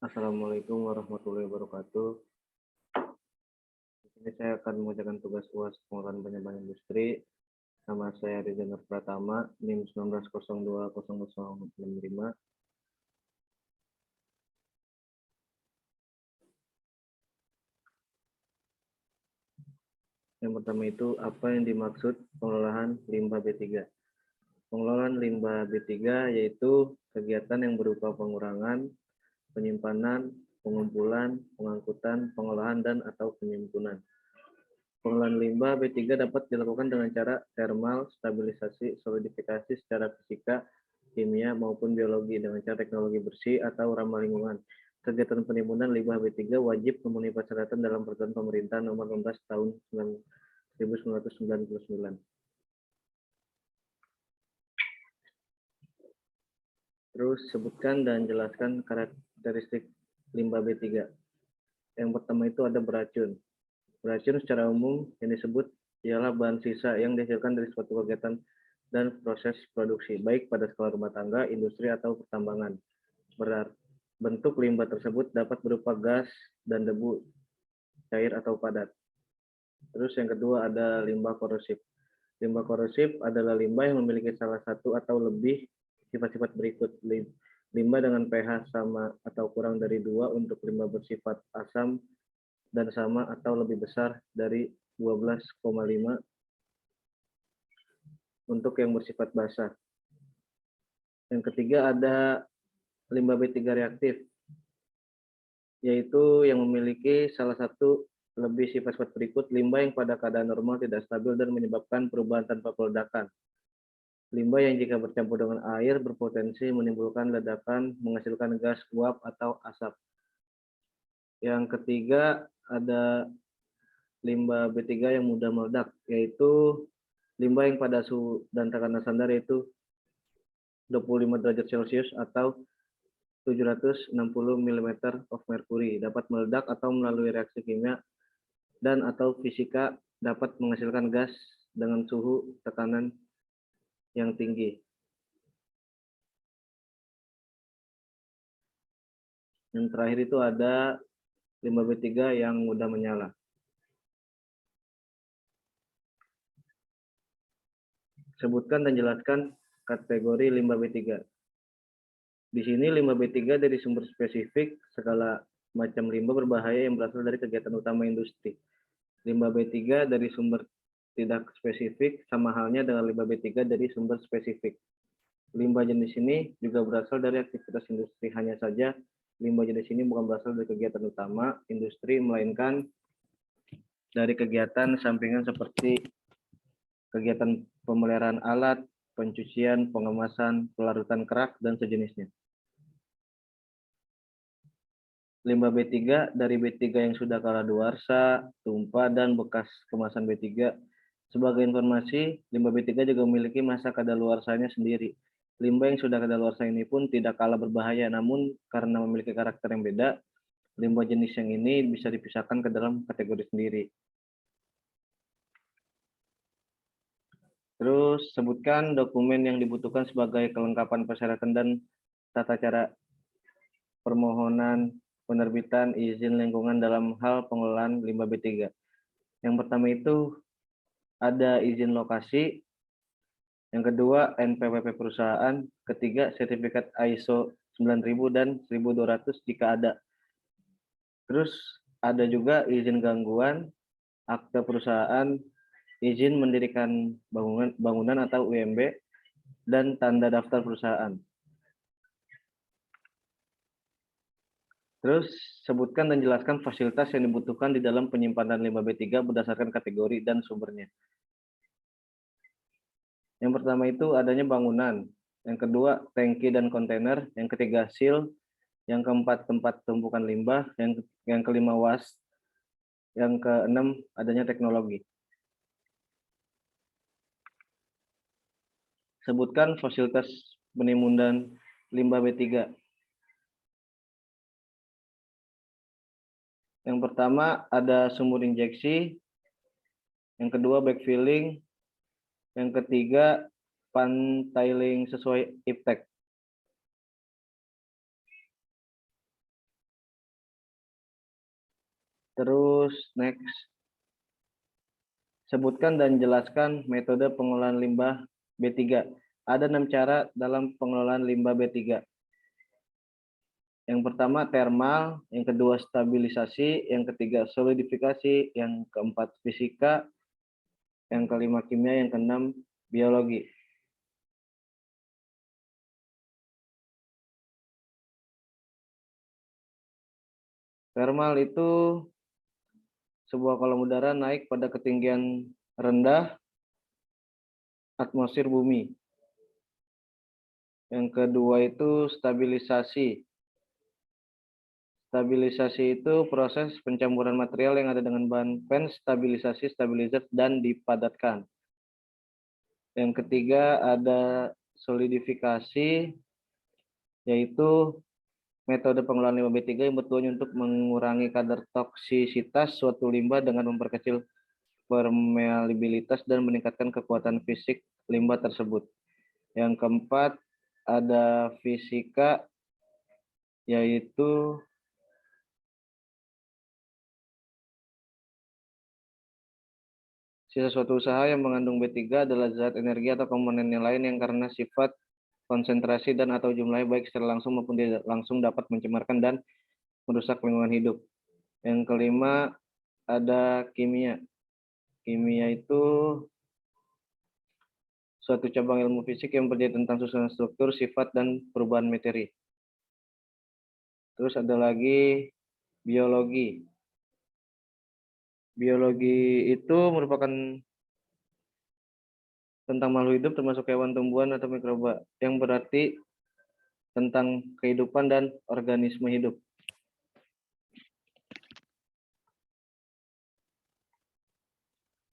Assalamualaikum warahmatullahi wabarakatuh. Di sini saya akan mengerjakan tugas UAS pengolahan bahan industri. Nama saya Reza Nur Pratama, NIM 19020065. Yang pertama itu, apa yang dimaksud pengelolaan limbah B3? Pengelolaan limbah B3 yaitu kegiatan yang berupa pengurangan, penyimpanan, pengumpulan, pengangkutan, pengolahan, dan atau penyimpunan. Pengolahan limbah B3 dapat dilakukan dengan cara termal, stabilisasi, solidifikasi secara fisika, kimia, maupun biologi dengan cara teknologi bersih atau ramah lingkungan. Kegiatan penimbunan limbah B3 wajib memenuhi persyaratan dalam Peraturan Pemerintah Nomor 16 Tahun 1999. Terus sebutkan dan jelaskan karakteristik limbah B3. Yang pertama itu ada beracun. Beracun secara umum yang disebut ialah bahan sisa yang dihasilkan dari suatu kegiatan dan proses produksi, baik pada skala rumah tangga, industri, atau pertambangan. Bentuk limbah tersebut dapat berupa gas dan debu, cair atau padat. Terus yang kedua ada limbah korosif. Limbah korosif adalah limbah yang memiliki salah satu atau lebih sifat-sifat berikut. Limbah dengan pH sama atau kurang dari 2 untuk limbah bersifat asam dan sama atau lebih besar dari 12,5 untuk yang bersifat basah. Yang ketiga ada limbah B3 reaktif, yaitu yang memiliki salah satu lebih sifat-sifat berikut. Limbah yang pada keadaan normal tidak stabil dan menyebabkan perubahan tanpa peledakan. Limbah yang jika bercampur dengan air berpotensi menimbulkan ledakan, menghasilkan gas uap atau asap. Yang ketiga ada limbah B3 yang mudah meledak, yaitu limbah yang pada suhu dan tekanan standar yaitu 25 derajat Celcius atau 760 mm of mercury dapat meledak atau melalui reaksi kimia dan atau fisika dapat menghasilkan gas dengan suhu tekanan yang tinggi. Yang terakhir itu ada limbah B3 yang mudah menyala. Sebutkan dan jelaskan kategori limbah B3. Di sini limbah B3 dari sumber spesifik, segala macam limbah berbahaya yang berasal dari kegiatan utama industri. Limbah B3 dari sumber tidak spesifik sama halnya dengan limbah B3 dari sumber spesifik. Limbah jenis ini juga berasal dari aktivitas industri, hanya saja limbah jenis ini bukan berasal dari kegiatan utama industri, melainkan dari kegiatan sampingan seperti kegiatan pemeliharaan alat, pencucian, pengemasan, pelarutan kerak, dan sejenisnya. Limbah B3 dari B3 yang sudah kadaluarsa, tumpah, dan bekas kemasan B3. Sebagai informasi, limbah B3 juga memiliki masa kadaluarsanya sendiri. Limbah yang sudah kadaluarsa ini pun tidak kalah berbahaya, namun karena memiliki karakter yang beda, limbah jenis yang ini bisa dipisahkan ke dalam kategori sendiri. Terus sebutkan dokumen yang dibutuhkan sebagai kelengkapan persyaratan dan tata cara permohonan penerbitan izin lingkungan dalam hal pengelolaan limbah B3. Yang pertama itu ada izin lokasi, yang kedua NPWP perusahaan, ketiga sertifikat ISO 9000 dan 1200 jika ada. Terus ada juga izin gangguan, akte perusahaan, izin mendirikan bangunan atau UMB, dan tanda daftar perusahaan. Terus sebutkan dan jelaskan fasilitas yang dibutuhkan di dalam penyimpanan limbah B3 berdasarkan kategori dan sumbernya. Yang pertama itu adanya bangunan, yang kedua tangki dan kontainer, yang ketiga seal, yang keempat tempat tumpukan limbah, yang kelima was, yang keenam adanya teknologi. Sebutkan fasilitas penimbunan limbah B3. Yang pertama ada sumur injeksi, yang kedua backfilling, yang ketiga pantiling sesuai IPTEK. Terus next. Sebutkan dan jelaskan metode pengelolaan limbah B3. Ada 6 cara dalam pengelolaan limbah B3. Yang pertama termal, yang kedua stabilisasi, yang ketiga solidifikasi, yang keempat fisika, yang kelima kimia, yang keenam biologi. Termal itu sebuah kolom udara naik pada ketinggian rendah atmosfer bumi. Yang kedua itu stabilisasi. Stabilisasi itu proses pencampuran material yang ada dengan bahan penstabilisasi, stabilizer, dan dipadatkan. Yang ketiga ada solidifikasi, yaitu metode pengelolaan limbah B3 yang bertujuan untuk mengurangi kadar toksisitas suatu limbah dengan memperkecil permeabilitas dan meningkatkan kekuatan fisik limbah tersebut. Yang keempat ada fisika, yaitu sisa suatu usaha yang mengandung B3 adalah zat energi atau komponen yang lain yang karena sifat konsentrasi dan atau jumlahnya baik secara langsung maupun tidak langsung dapat mencemarkan dan merusak lingkungan hidup. Yang kelima ada kimia. Kimia itu suatu cabang ilmu fisik yang belajar tentang susunan struktur, sifat, dan perubahan materi. Terus ada lagi biologi. Biologi itu merupakan tentang makhluk hidup termasuk hewan, tumbuhan, atau mikroba, yang berarti tentang kehidupan dan organisme hidup.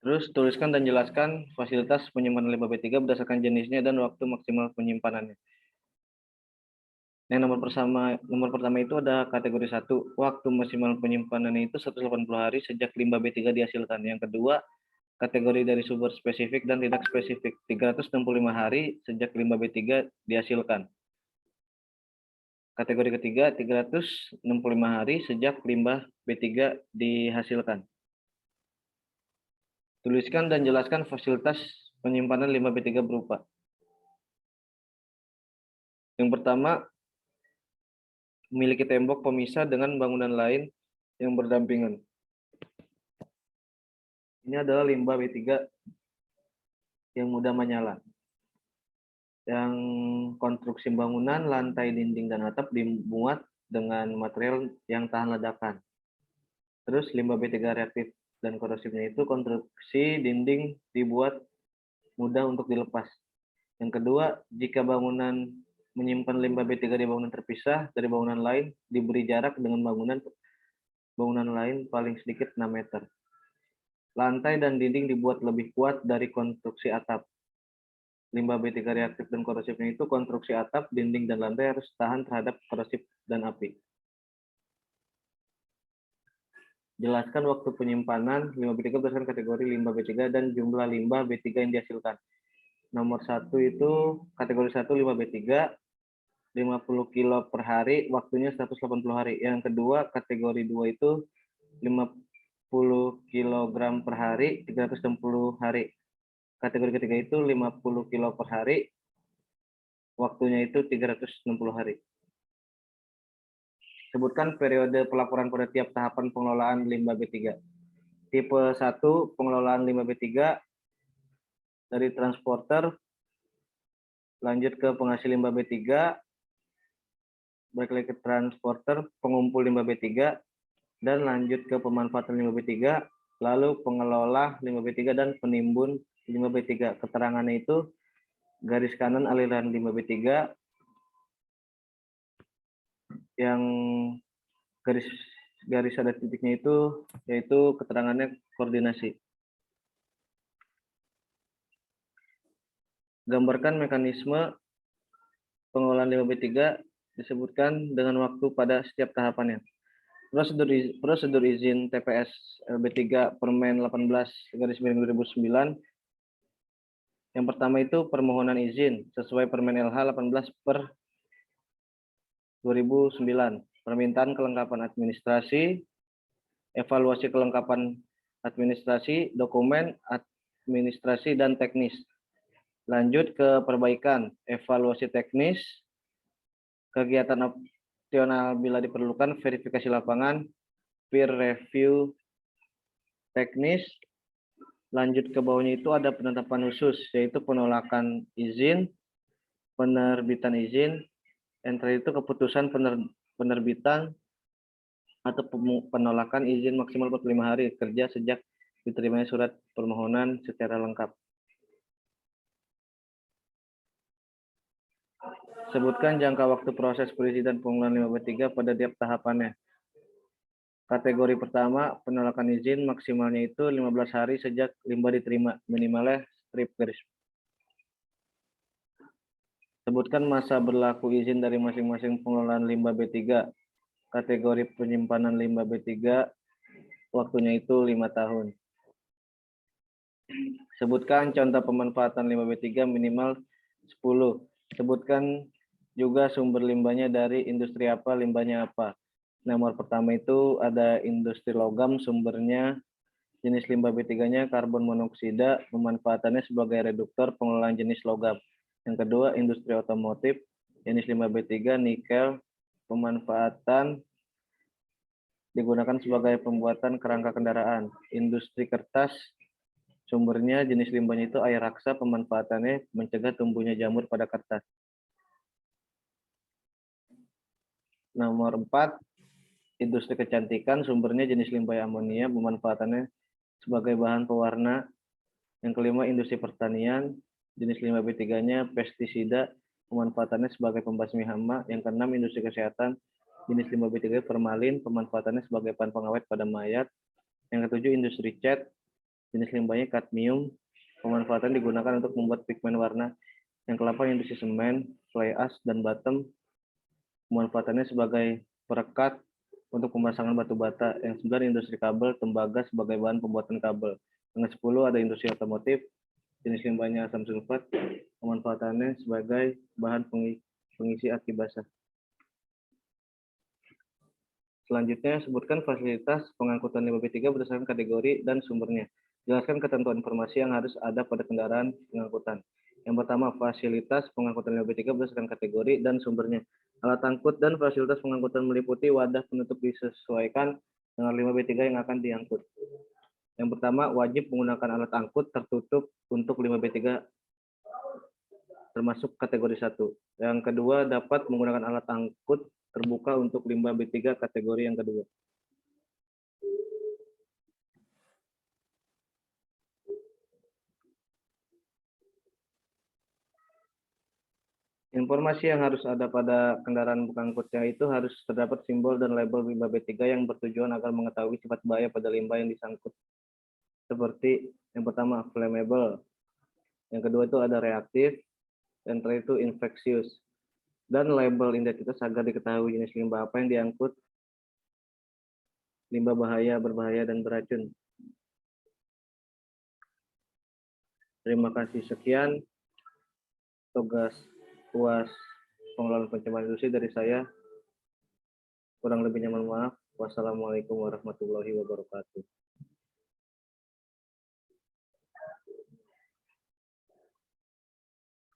Terus tuliskan dan jelaskan fasilitas penyimpanan limbah B3 berdasarkan jenisnya dan waktu maksimal penyimpanannya. Yang nomor pertama itu ada kategori 1, waktu maksimal penyimpanannya itu 180 hari sejak limbah B3 dihasilkan. Yang kedua, kategori dari sumber spesifik dan tidak spesifik, 365 hari sejak limbah B3 dihasilkan. Kategori ketiga, 365 hari sejak limbah B3 dihasilkan. Tuliskan dan jelaskan fasilitas penyimpanan limbah B3 berupa. Yang pertama, memiliki tembok pemisah dengan bangunan lain yang berdampingan. Ini adalah limbah B3 yang mudah menyala. Yang konstruksi bangunan, lantai, dinding, dan atap dibuat dengan material yang tahan ledakan. Terus limbah B3 reaktif dan korosifnya itu konstruksi dinding dibuat mudah untuk dilepas. Yang kedua, jika bangunan menyimpan limbah B3 di bangunan terpisah dari bangunan lain, diberi jarak dengan bangunan lain paling sedikit 6 meter. Lantai dan dinding dibuat lebih kuat dari konstruksi atap. Limbah B3 reaktif dan korosifnya itu konstruksi atap, dinding, dan lantai harus tahan terhadap korosif dan api. Jelaskan waktu penyimpanan limbah B3 berdasarkan kategori limbah B3 dan jumlah limbah B3 yang dihasilkan. Nomor 1 itu kategori 1 limbah B3 50 kilo per hari, waktunya 180 hari. Yang kedua kategori 2 itu 50 kg per hari, 360 hari. Kategori ketiga itu 50 kilo per hari, waktunya itu 360 hari. Sebutkan periode pelaporan pada tiap tahapan pengelolaan limbah B3. Tipe 1 pengelolaan limbah B3 dari transporter, lanjut ke penghasil limbah B3, balik lagi ke transporter, pengumpul limbah B3, dan lanjut ke pemanfaatan limbah B3, lalu pengelola limbah B3 dan penimbun limbah B3. Keterangannya itu garis kanan aliran limbah B3, yang garis ada titiknya itu yaitu keterangannya koordinasi. Gambarkan mekanisme pengelolaan limbah B3 disebutkan dengan waktu pada setiap tahapannya. Prosedur izin TPS LB3 Permen 18/2009. Yang pertama itu permohonan izin sesuai Permen LH 18/2009. Permintaan kelengkapan administrasi, evaluasi kelengkapan administrasi, dokumen, administrasi, dan teknis. Lanjut ke perbaikan, evaluasi teknis, kegiatan opsional bila diperlukan, verifikasi lapangan, peer review teknis. Lanjut ke bawahnya itu ada penetapan khusus, yaitu penolakan izin, penerbitan izin, yang terakhir itu keputusan penerbitan atau penolakan izin maksimal 45 hari kerja sejak diterimanya surat permohonan secara lengkap. Sebutkan jangka waktu proses perizinan pengelolaan limbah B3 pada tiap tahapannya. Kategori pertama, penolakan izin maksimalnya itu 15 hari sejak limbah diterima, minimalnya strip garis. Sebutkan masa berlaku izin dari masing-masing pengelolaan limbah B3. Kategori penyimpanan limbah B3, waktunya itu 5 tahun. Sebutkan contoh pemanfaatan limbah B3 minimal 10. Sebutkan juga sumber limbahnya dari industri apa, limbahnya apa. Nomor pertama itu ada industri logam, sumbernya jenis limbah B3-nya karbon monoksida, pemanfaatannya sebagai reduktor pengelolaan jenis logam. Yang kedua, industri otomotif, jenis limbah B3 nikel, pemanfaatan digunakan sebagai pembuatan kerangka kendaraan. Industri kertas, sumbernya jenis limbahnya itu air raksa, pemanfaatannya mencegah tumbuhnya jamur pada kertas. Nomor 4, industri kecantikan, sumbernya jenis limbah amonia, pemanfaatannya sebagai bahan pewarna. Yang kelima, industri pertanian, jenis limbah B3-nya pestisida, pemanfaatannya sebagai pembasmi hama. Yang keenam, industri kesehatan, jenis limbah B3 formalin, pemanfaatannya sebagai bahan pengawet pada mayat. Yang ketujuh, industri cat, jenis limbahnya kadmium, pemanfaatan digunakan untuk membuat pigmen warna. Yang ke-8, industri semen, fly ash, dan bottom, pemanfaatannya sebagai perekat untuk pemasangan batu bata. Yang 9, industri kabel, tembaga sebagai bahan pembuatan kabel. Yang ke-10, ada industri otomotif, jenis limbahnya asam sulfat, pemanfaatannya sebagai bahan pengisi aki basah. Selanjutnya, sebutkan fasilitas pengangkutan limbah B3 berdasarkan kategori dan sumbernya. Jelaskan ketentuan informasi yang harus ada pada kendaraan pengangkutan. Yang pertama, fasilitas pengangkutan limbah B3 berdasarkan kategori dan sumbernya. Alat angkut dan fasilitas pengangkutan meliputi wadah penutup disesuaikan dengan limbah B3 yang akan diangkut. Yang pertama, wajib menggunakan alat angkut tertutup untuk limbah B3 termasuk kategori 1. Yang kedua, dapat menggunakan alat angkut terbuka untuk limbah B3 kategori yang kedua. Informasi yang harus ada pada kendaraan pengangkutnya itu harus terdapat simbol dan label limbah B3 yang bertujuan agar mengetahui sifat bahaya pada limbah yang disangkut. Seperti yang pertama, flammable. Yang kedua itu ada reaktif. Yang terakhir itu infectious. Dan label identitas agar diketahui jenis limbah apa yang diangkut, limbah bahaya, berbahaya, dan beracun. Terima kasih. Sekian tugas UAS pengelolaan pencemaran industri dari saya. Kurang lebihnya mohon maaf. Wassalamualaikum warahmatullahi wabarakatuh.